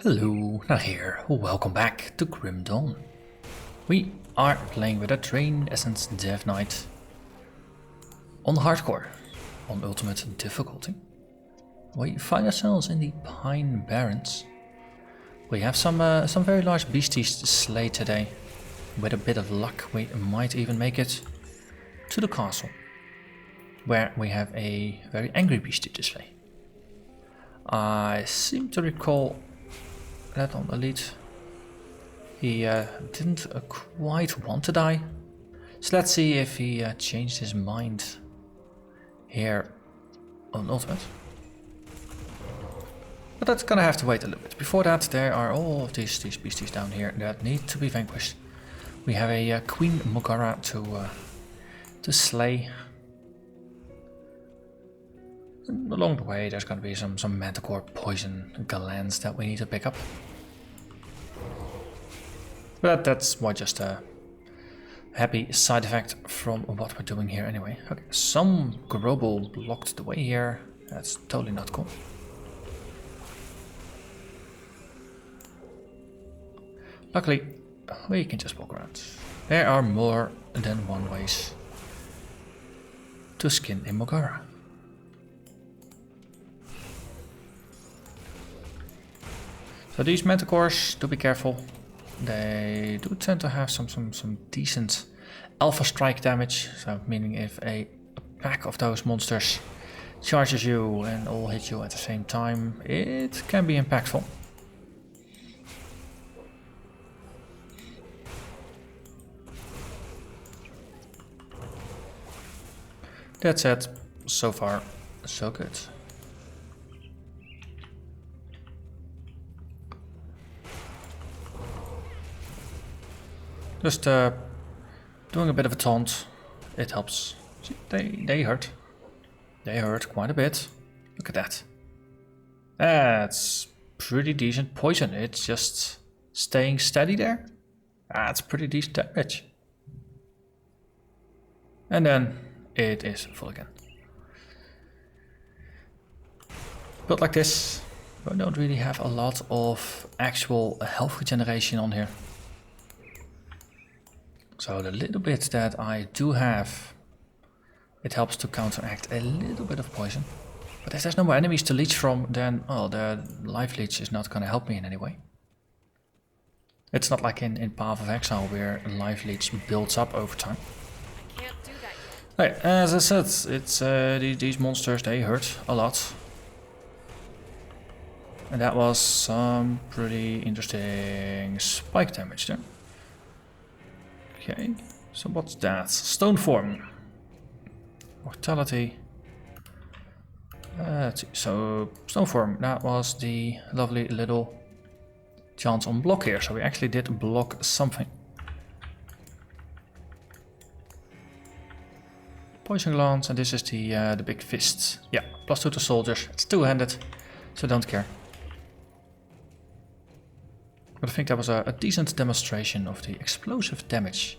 Hello, Narnach here. Welcome back to Grim Dawn. We are playing with a Drain Essence Death Knight on hardcore, on ultimate difficulty. We find ourselves in the Pine Barrens. We have some very large beasties to slay today. With a bit of luck, we might even make it to the castle, where we have a very angry beastie to slay. I seem to recall that on Elite he didn't quite want to die, so let's see if he changed his mind here on Ultimate. But that's gonna have to wait a little bit. Before that, there are all of these beasties down here that need to be vanquished. We have a Queen Mogara to slay. And along the way, there's gonna be some manticore poison glands that we need to pick up. But that's more just a happy side effect from what we're doing here anyway. Okay, some Grobble blocked the way here. That's totally not cool. Luckily, we can just walk around. There are more than one ways to skin a Mogara. So these manticores, do be careful. They do tend to have some decent alpha strike damage. So meaning if a pack of those monsters charges you and all hit you at the same time, it can be impactful. That said, so far so good. Just doing a bit of a taunt, it helps. See, they hurt. They hurt quite a bit. Look at that. That's pretty decent poison. It's just staying steady there. That's pretty decent damage. And then it is full again. Built like this, we don't really have a lot of actual health regeneration on here. So the little bit that I do have, it helps to counteract a little bit of poison. But if there's no more enemies to leech from, then well, the life leech is not going to help me in any way. It's not like in Path of Exile where life leech builds up over time. Can't do that yet. Right, as I said, it's these monsters, they hurt a lot. And that was some pretty interesting spike damage there. Okay, so what's that? Stone form. Mortality. Let's see. So stone form, that was the lovely little chance on block here. So we actually did block something. Poison glance, and this is the big fist. Yeah, +2 to soldiers. It's two-handed, so don't care. But I think that was a decent demonstration of the explosive damage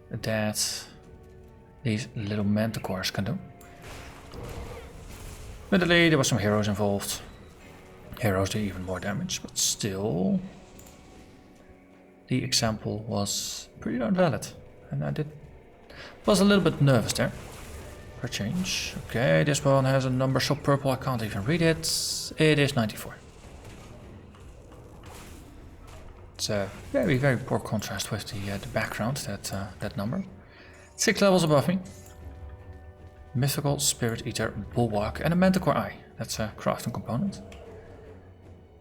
that these little manticores can do. Admittedly, there were some heroes involved. Heroes do even more damage, but still, the example was pretty darn valid. And I was a little bit nervous there. For a change. Okay, this one has a number so purple I can't even read it. It is 94. It's a very, very poor contrast with the background, that number. 6 levels above me. Mythical Spirit Eater Bulwark and a Manticore Eye. That's a crafting component.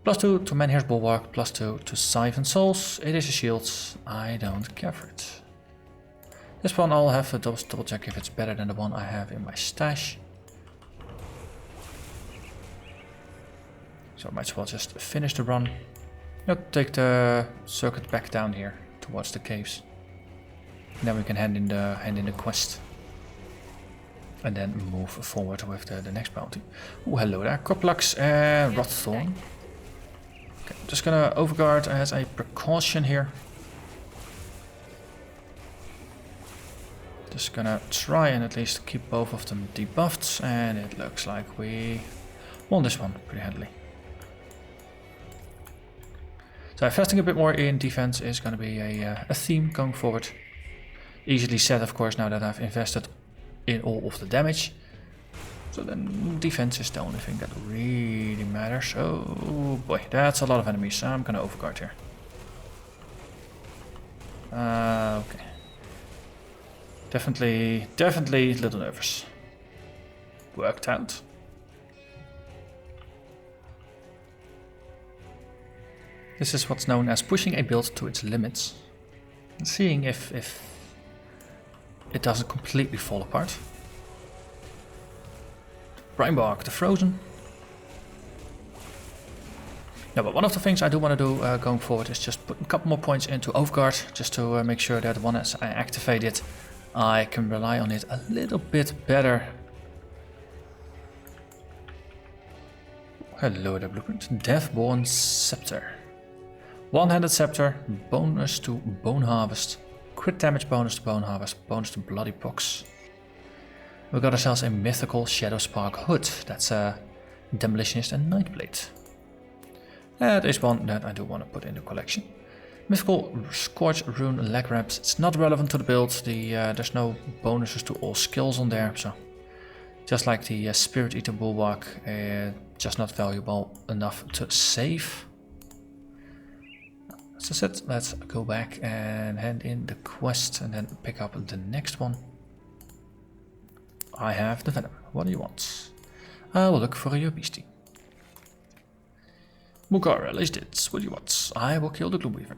+2 to Menhir's Bulwark, +2 to Siphon Souls. It is a shield. I don't care for it. This one I'll have to double check if it's better than the one I have in my stash. So I might as well just finish the run. Take the circuit back down here towards the caves. And then we can hand in the quest. And then move forward with the next bounty. Oh, hello there. Coplux and Wrathstone. Okay, I'm just gonna overguard as a precaution here. Just gonna try and at least keep both of them debuffed. And it looks like we won this one pretty handily. So investing a bit more in defense is going to be a theme going forward. Easily said, of course, now that I've invested in all of the damage. So then defense is the only thing that really matters. Oh boy, that's a lot of enemies. I'm going to overguard here. Okay. Definitely a little nervous. Worked out. This is what's known as pushing a build to its limits. And seeing if it doesn't completely fall apart. Brinebark, the Frozen. Yeah, but one of the things I do want to do going forward is just put a couple more points into Overguard, just to make sure that once I activate it, I can rely on it a little bit better. Hello there, Blueprint. Deathborn Scepter. One-handed scepter, bonus to Bone Harvest, crit damage bonus to Bone Harvest, bonus to Bloody Pox. We got ourselves a mythical Shadow Spark Hood. That's a Demolitionist and Nightblade. That is one that I do want to put in the collection. Mythical Scorch Rune Leg Wraps. It's not relevant to the build. There's no bonuses to all skills on there, so just like the Spirit Eater Bulwark, just not valuable enough to save. As I said, let's go back and hand in the quest and then pick up the next one. I have the Venom. What do you want? I will look for your beastie. Mugara, least it. What do you want? I will kill the Gloomweaver.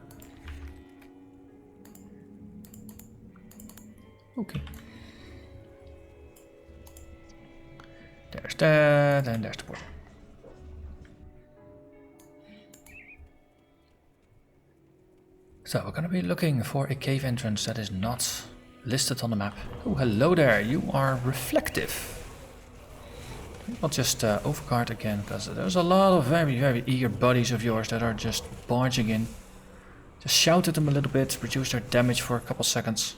Okay. There's that, and there's the portal. So we're going to be looking for a cave entrance that is not listed on the map. Oh, hello there. You are reflective. I'll just overguard again, because there's a lot of very eager buddies of yours that are just barging in. Just shout at them a little bit, reduce their damage for a couple seconds.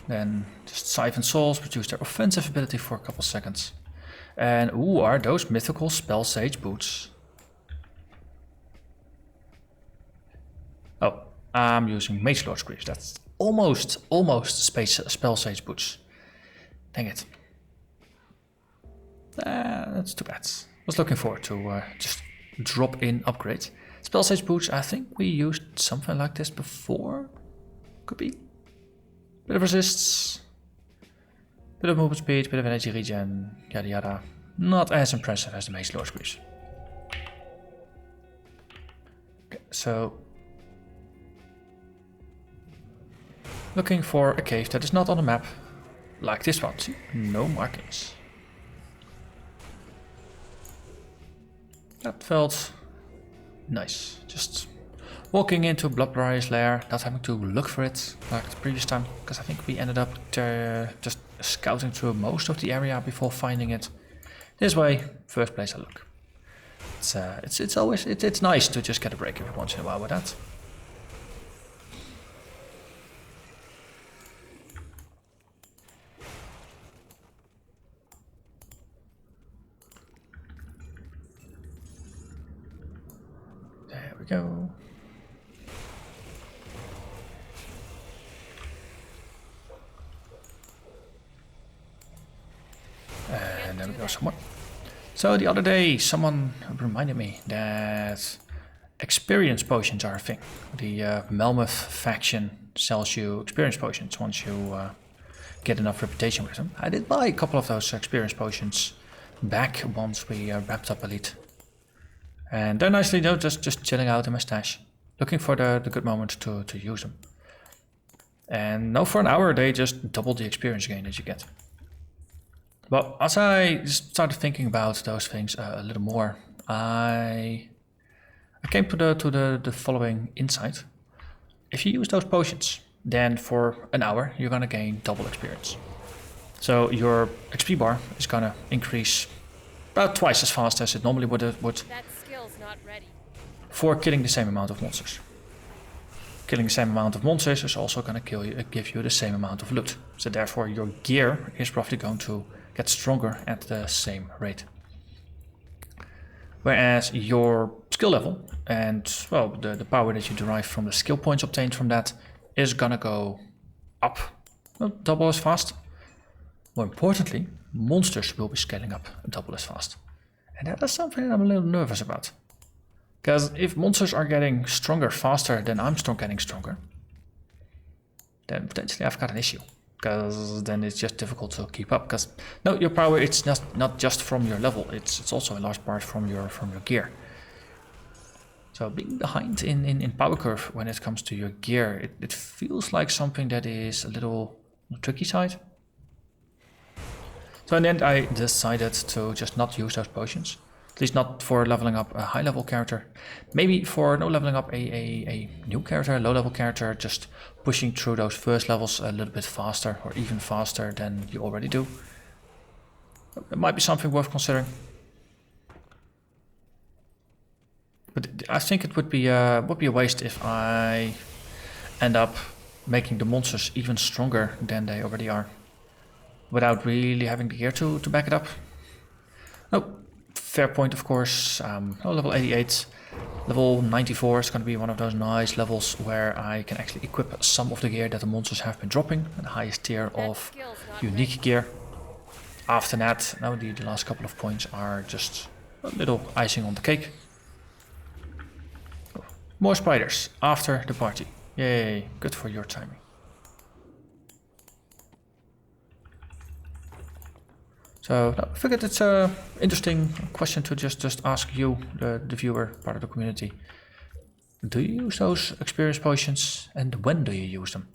Then just siphon souls, reduce their offensive ability for a couple seconds. And ooh, are those mythical Spell Sage boots? Oh, I'm using Mage Lord's Greaves. That's almost Spell Sage boots. Dang it. That's too bad. Was looking forward to just drop in upgrades. Spell Sage boots, I think we used something like this before. Could be. Bit of resists. Bit of movement speed, bit of energy regen, yada yada. Not as impressive as the Mage Lord's Greaves. Okay, so looking for a cave that is not on the map, like this one. See? No markings. That felt nice. Just walking into Bloodbriar's lair, not having to look for it like the previous time, because I think we ended up just scouting through most of the area before finding it. This way, first place I look. It's always nice to just get a break every once in a while with that. There we go. And there we go, some more. So the other day someone reminded me that experience potions are a thing. The Malmouth faction sells you experience potions once you get enough reputation with them. I did buy a couple of those experience potions back once we wrapped up Elite. And they're nicely, though, just chilling out in my stash, looking for the good moment to use them. And now for an hour they just double the experience gain that you get. But as I started thinking about those things a little more, I came to the following insight. If you use those potions, then for an hour you're gonna gain double experience. So your XP bar is gonna increase about twice as fast as it normally would. That skill's not ready. For killing the same amount of monsters. Killing the same amount of monsters is also gonna give you the same amount of loot. So therefore your gear is roughly going to get stronger at the same rate. Whereas your skill level, and well, the power that you derive from the skill points obtained from that is gonna go up, well, double as fast. More importantly, monsters will be scaling up double as fast. And that is something I'm a little nervous about. Because if monsters are getting stronger faster than I'm getting stronger, then potentially I've got an issue. Because then it's just difficult to keep up. Because no, your power, it's not just from your level, it's also a large part from your gear. So being behind in power curve when it comes to your gear, it feels like something that is a little on the tricky side. So in the end I decided to just not use those potions. At least not for leveling up a high level character. Maybe for no leveling up a new character, a low level character, just pushing through those first levels a little bit faster or even faster than you already do. It might be something worth considering. But I think it would be a waste if I end up making the monsters even stronger than they already are, without really having the gear to back it up. Oh, fair point, of course. Level 88, level 94 is going to be one of those nice levels where I can actually equip some of the gear that the monsters have been dropping, the highest tier of unique gear. After that, now the last couple of points are just a little icing on the cake. More spiders after the party. Yay, good for your timing. So I figured it's an interesting question to just ask you, the viewer, part of the community. Do you use those experience potions, and when do you use them?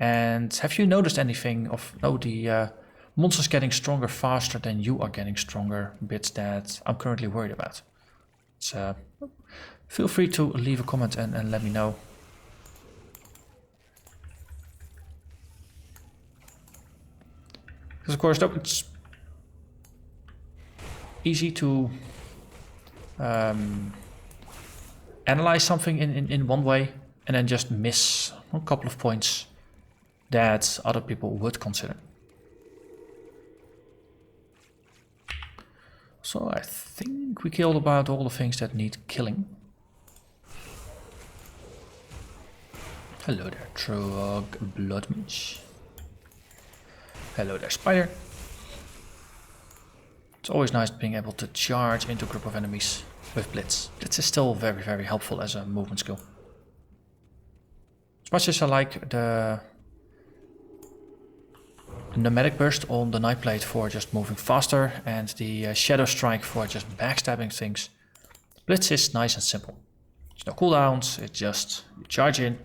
And have you noticed anything of the monsters getting stronger faster than you are getting stronger bits that I'm currently worried about? So feel free to leave a comment and let me know. Because of course it's easy to analyze something in one way and then just miss a couple of points that other people would consider. So I think we killed about all the things that need killing. Hello there, Trog Bloodmage. Hello there, Spider. It's always nice being able to charge into a group of enemies with Blitz. Blitz is still very, very helpful as a movement skill. As much as I like the Nomadic Burst on the Nightblade for just moving faster and the Shadow Strike for just backstabbing things, Blitz is nice and simple. There's no cooldowns, it's just you charge in,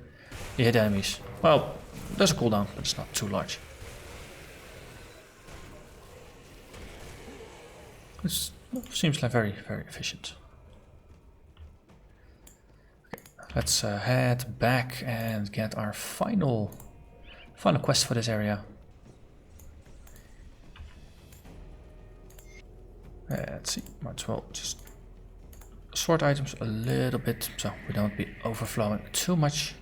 you hit enemies. Well, there's a cooldown, but it's not too large. It seems like very, very efficient. Okay, let's head back and get our final quest for this area. Let's see, might as well just sort items a little bit so we don't be overflowing too much.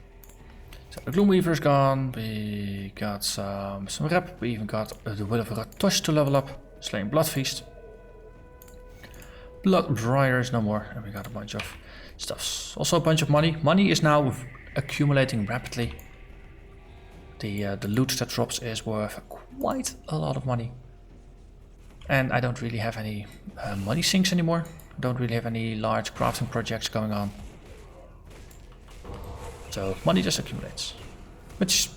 So the Gloomweaver's gone, we got some rep, we even got the Will of Ratosh to level up, Slaying Bloodfeast. Blood Briar is no more, and we got a bunch of stuffs. Also a bunch of money. Money is now accumulating rapidly. The loot that drops is worth quite a lot of money. And I don't really have any money sinks anymore. Don't really have any large crafting projects going on. So money just accumulates, which is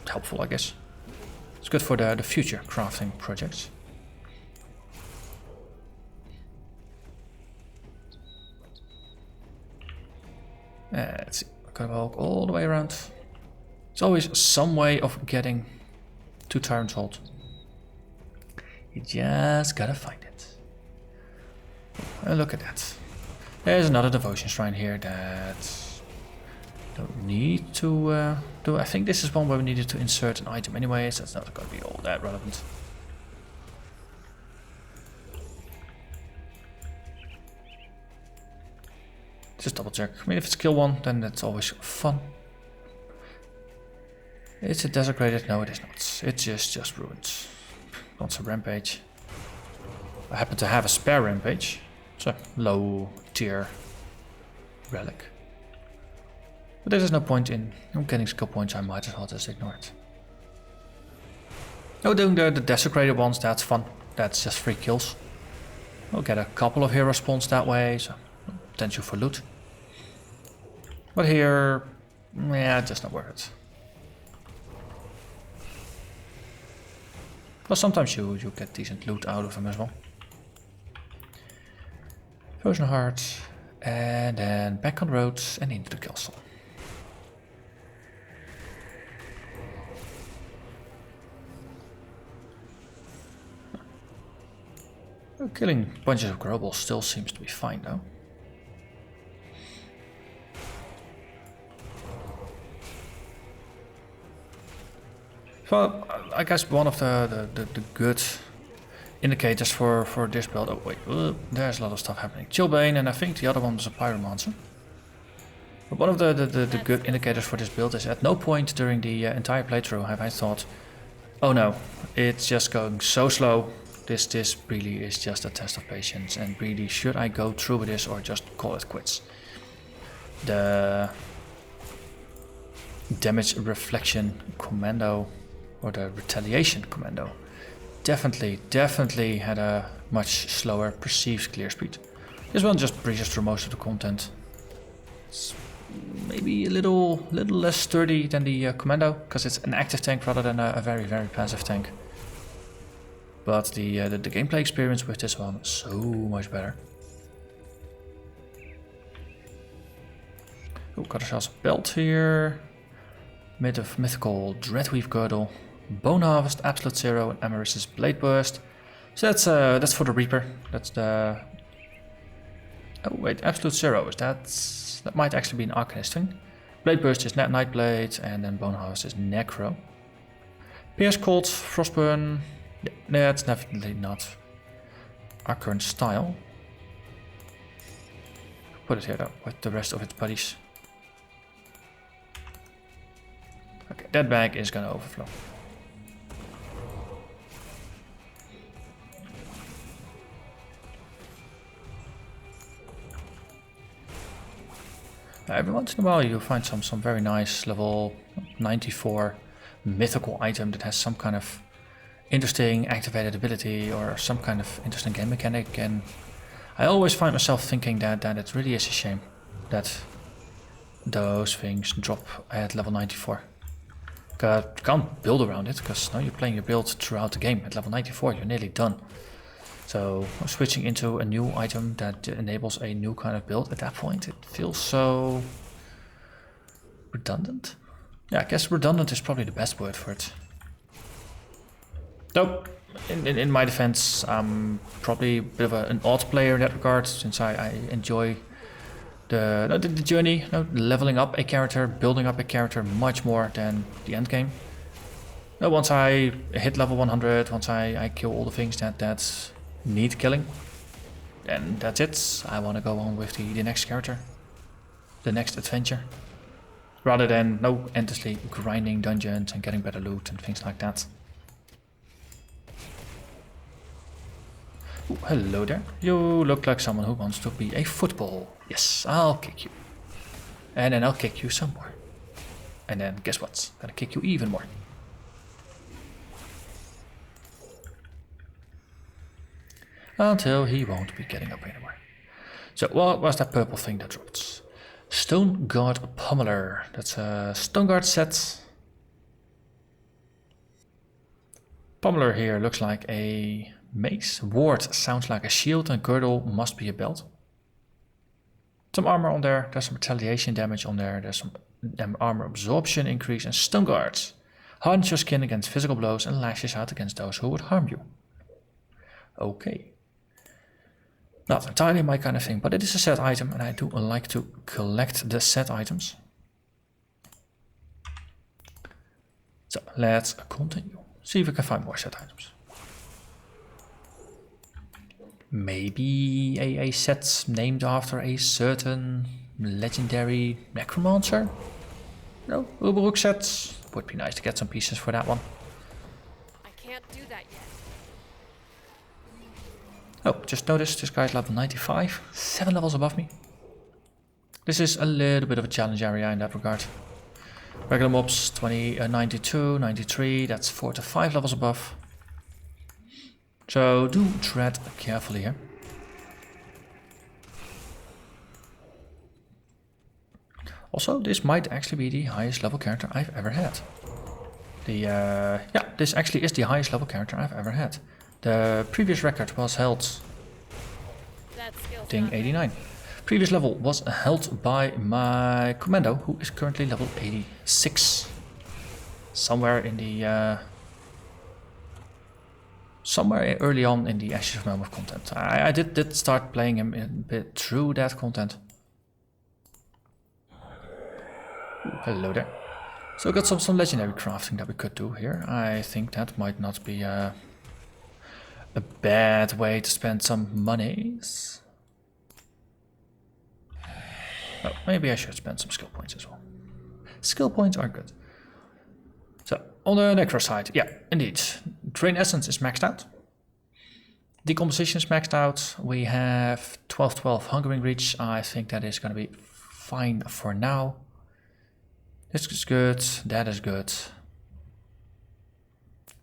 helpful, I guess. It's good for the future crafting projects. Let's see, I'm gonna walk all the way around. There's always some way of getting to Tyrant's Hold. You just gotta find it. And look at that. There's another devotion shrine here that don't need to do. I think this is one where we needed to insert an item anyways. So that's not gonna be all that relevant. Just double check. I mean, if it's kill one, then that's always fun. Is it desecrated? No, it is not. It's just ruins. Wants a rampage. I happen to have a spare rampage. It's a low tier relic. But there's no point in getting skill points, I might as well just ignore it. Oh, doing the desecrated ones, that's fun. That's just free kills. We'll get a couple of hero spawns that way, so potential for loot. But here, yeah, just not worth it. But sometimes you get decent loot out of them as well. Frozen Heart, and then back on the road and into the castle. Well, killing bunches of Grobles still seems to be fine though. Well, I guess one of the good indicators for this build. Oh wait, there's a lot of stuff happening. Chillbane, and I think the other one was a Pyromancer. But one of the good indicators for this build is at no point during the entire playthrough have I thought, oh no, it's just going so slow. This really is just a test of patience, and really should I go through with this or just call it quits? The damage reflection commando or the retaliation commando definitely had a much slower perceived clear speed. This one just breezes through most of the content. It's maybe a little less sturdy than the commando because it's an active tank rather than a very passive tank. But the gameplay experience with this one is so much better. Oh, got ourselves a belt here. Made of mythical Dreadweave Girdle, Bone Harvest, Absolute Zero, and Amarys's Blade Burst. So that's for the Reaper. That's the. Oh wait, Absolute Zero is that might actually be an Arcanist thing. Blade Burst is Nightblade, and then Bone Harvest is Necro. Pierce Cold, Frostburn. Yeah, that's definitely not our current style. Put it here though, with the rest of its buddies. Okay, that bag is gonna overflow. Every once in a while you find some very nice level 94 mythical item that has some kind of interesting activated ability or some kind of interesting game mechanic, and I always find myself thinking that it really is a shame that those things drop at level 94. You can't build around it because now you're playing your build throughout the game. At level 94 you're nearly done. So switching into a new item that enables a new kind of build at that point, it feels so redundant. Yeah, I guess redundant is probably the best word for it. Though, in my defense, I'm probably a bit of an odd player in that regard, since I enjoy the journey, leveling up a character, building up a character much more than the end game. Once I hit level 100, once I kill all the things that need killing, then that's it. I want to go on with the next character, the next adventure, rather than endlessly grinding dungeons and getting better loot and things like that. Ooh, hello there. You look like someone who wants to be a football. Yes, I'll kick you. And then I'll kick you some more. And then guess what? I'm gonna kick you even more. Until he won't be getting up anymore. So what was that purple thing that dropped? Stone Guard Pummeler. That's a Stone Guard set. Pummeler here looks like a mace. Ward sounds like a shield, and girdle must be a belt. Some armor on there, there's some retaliation damage on there, there's some armor absorption increase, and stone guards. Hardens your skin against physical blows and lashes out against those who would harm you. Okay. Not entirely my kind of thing, but it is a set item and I do like to collect the set items. So let's continue. See if we can find more set items. Maybe a set named after a certain legendary Necromancer? No, Uberhook sets. Would be nice to get some pieces for that one. I can't do that yet. Oh, just noticed this guy's level 95, 7 levels above me. This is a little bit of a challenge area in that regard. Regular mobs 92, 93, that's 4 to 5 levels above. So do tread carefully here. Also, this might actually be the highest level character I've ever had. Yeah, this actually is the highest level character I've ever had. The previous record was held, ding, 89. Previous level was held by my commando, who is currently level 86. Somewhere in the somewhere early on in the Ashes of Malmouth content. I did start playing him a bit through that content. Hello there. So we got some legendary crafting that we could do here. I think that might not be a bad way to spend some monies. Oh, maybe I should spend some skill points as well. Skill points are good. So on the Necro side, yeah, indeed. Drain Essence is maxed out. Decomposition is maxed out. We have 12-12 Hungering Reach. I think that is going to be fine for now. This is good, that is good.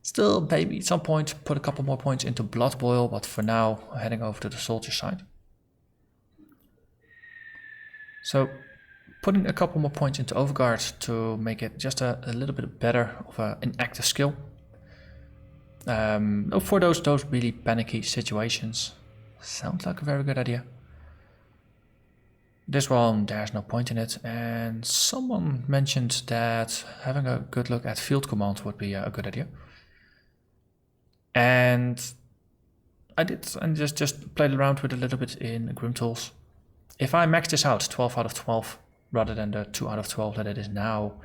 Still, maybe at some point put a couple more points into Blood Boil, but for now, heading over to the soldier side. So, putting a couple more points into Overguard to make it just a little bit better of an active skill. For those really panicky situations. Sounds like a very good idea. This one, there's no point in it, and someone mentioned that having a good look at field command would be a good idea. And I did, and just played around with it a little bit in Grim Tools. If I max this out, 12 out of 12, rather than the 2 out of 12 that it is now,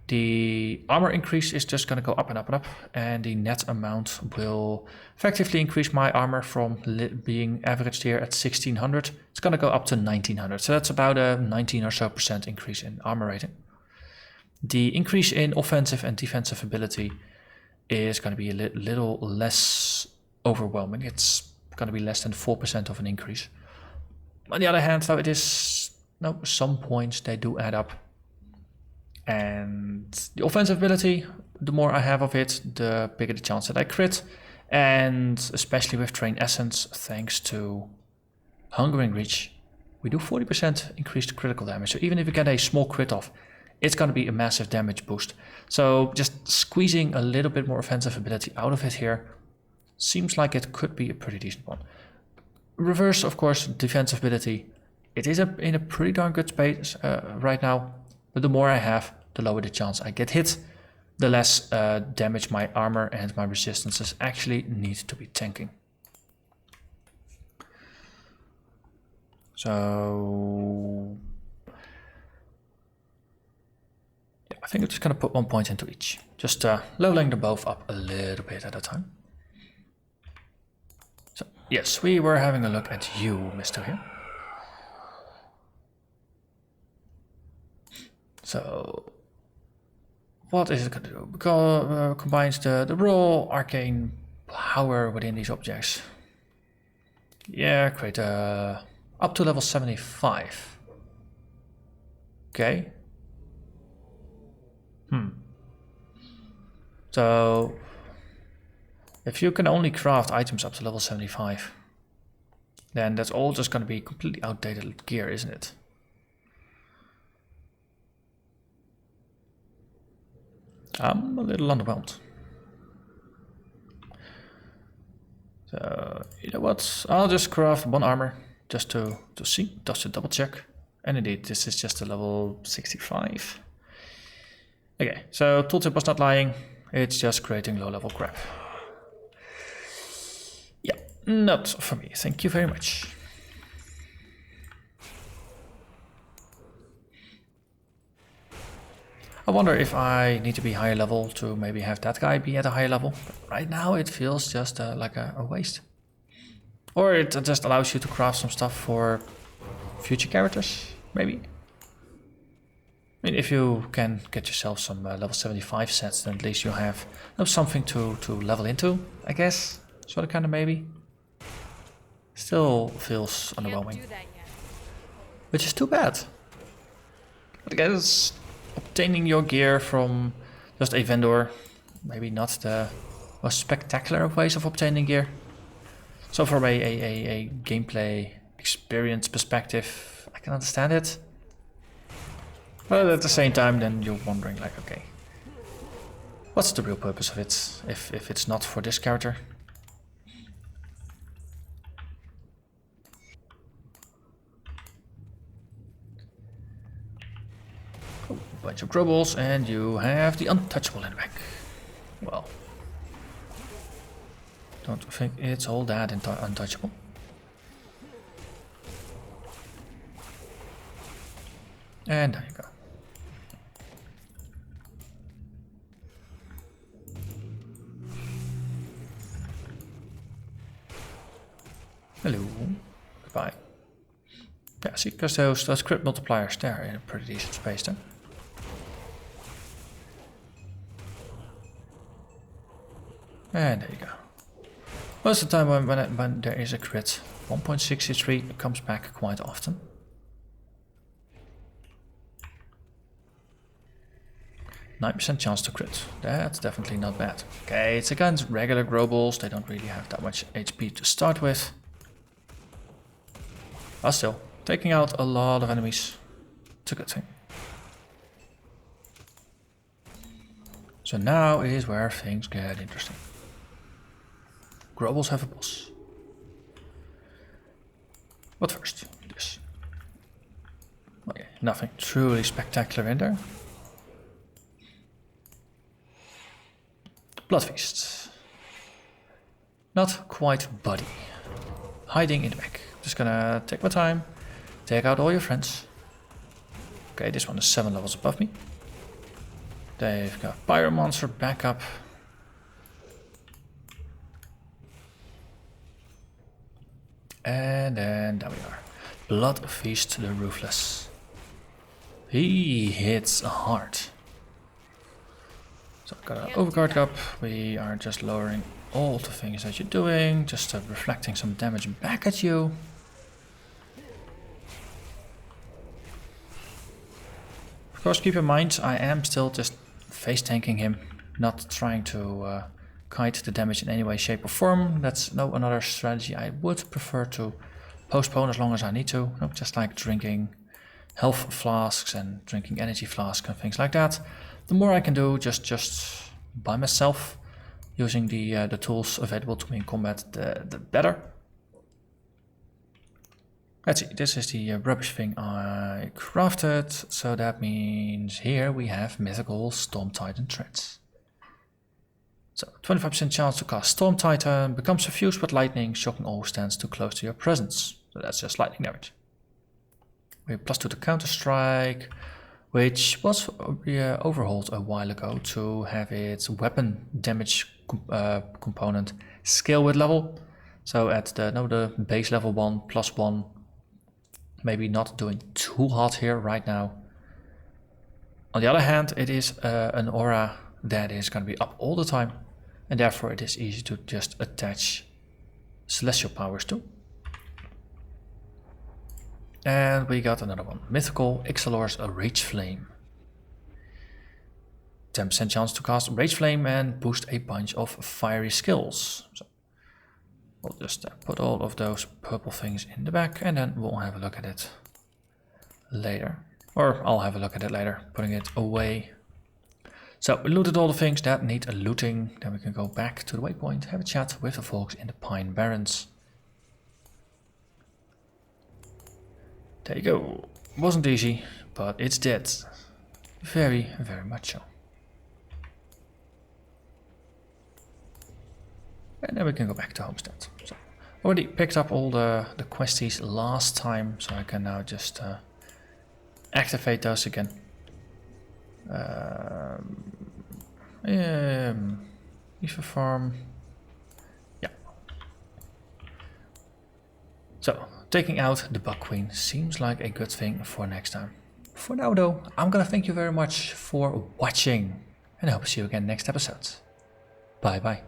the armor increase is just going to go up and up and up, and the net amount will effectively increase my armor from being averaged here at 1600. It's going to go up to 1900, so that's about a 19 or so % increase in armor rating. The increase in offensive and defensive ability is going to be a little less overwhelming. It's going to be less than 4% of an increase. On the other hand, though, it is some points they do add up. And the offensive ability, the more I have of it, the bigger the chance that I crit. And especially with Drain Essence, thanks to Hungering Reach, we do 40% increased critical damage. So even if you get a small crit off, it's going to be a massive damage boost. So just squeezing a little bit more offensive ability out of it here seems like it could be a pretty decent one. Reverse, of course, defensive ability. It is in a pretty darn good space right now. But the more I have, the lower the chance I get hit, the less damage my armor and my resistances actually need to be tanking. So yeah, I think I'm just going to put 1 point into each. Just leveling them both up a little bit at a time. So yes, we were having a look at you, Mr. here. So, what is it going to do? Because combines the raw arcane power within these objects. Yeah, create up to level 75. Okay. So, if you can only craft items up to level 75, then that's all just going to be completely outdated gear, isn't it? I'm a little underwhelmed. So, you know what? I'll just craft 1 armor just to see, just to double check. And indeed, this is just a level 65. Okay, so tooltip was not lying. It's just creating low level crap. Yeah, not for me. Thank you very much. I wonder if I need to be higher level to maybe have that guy be at a higher level. But right now it feels just like a waste. Or it just allows you to craft some stuff for future characters, maybe. I mean, if you can get yourself some level 75 sets, then at least you have something to level into, I guess. Sort of, kind of, maybe. Still feels underwhelming. Which is too bad. But I guess obtaining your gear from just a vendor, maybe not the most spectacular of ways of obtaining gear. So from a gameplay experience perspective, I can understand it. But at the same time, then you're wondering like, okay, what's the real purpose of it if it's not for this character? Oh, bunch of grubbles, and you have the untouchable in the back. Well, don't think it's all that untouchable. And there you go. Hello. Goodbye. Yeah, see, because those crit multipliers, they're in a pretty decent space then. And there you go. Most of the time when there is a crit, 1.63 comes back quite often. %9 chance to crit. That's definitely not bad. Okay, it's against regular Grobals. They don't really have that much HP to start with. But still, taking out a lot of enemies, it's a good thing. So now is where things get interesting. Grobals have a boss. But first, this. Okay, nothing truly spectacular in there. Blood Feast. Not quite buddy. Hiding in the back. Just gonna take my time. Take out all your friends. Okay, this one is 7 levels above me. They've got Pyromancer backup. And then there we are. Blood Feast the Ruthless. He hits hard. So I've got an overguard up. We are just lowering all the things that you're doing, just reflecting some damage back at you. Of course, keep in mind, I am still just face tanking him, not trying to kite the damage in any way, shape or form. That's another strategy I would prefer to postpone as long as I need to. Just like drinking health flasks and drinking energy flasks and things like that. The more I can do just by myself, using the tools available to me in combat, the better. Let's see, this is the rubbish thing I crafted, so that means here we have mythical Storm Titan threats. So 25% chance to cast Storm Titan, becomes suffused with lightning, shocking all who stands too close to your presence. So that's just lightning damage. We have +2 to counter strike, which was overhauled a while ago to have its weapon damage component scale with level. So at the base level 1 +1, maybe not doing too hot here right now. On the other hand, it is an aura that is going to be up all the time, and therefore it is easy to just attach celestial powers to. And we got another one. Mythical Ixalar's Rage Flame. 10% chance to cast Rage Flame and boost a bunch of fiery skills. So we'll just put all of those purple things in the back, and then we'll have a look at it later. Or I'll have a look at it later, putting it away. So we looted all the things that need looting. Then we can go back to the waypoint, have a chat with the folks in the Pine Barrens. There you go. Wasn't easy, but it's dead. Very, very much so. And then we can go back to Homestead. So already picked up all the questies last time, so I can now just activate those again. Ether farm. Yeah. So taking out the Bug Queen seems like a good thing for next time. For now though, I'm gonna thank you very much for watching, and I hope to see you again next episode. Bye bye.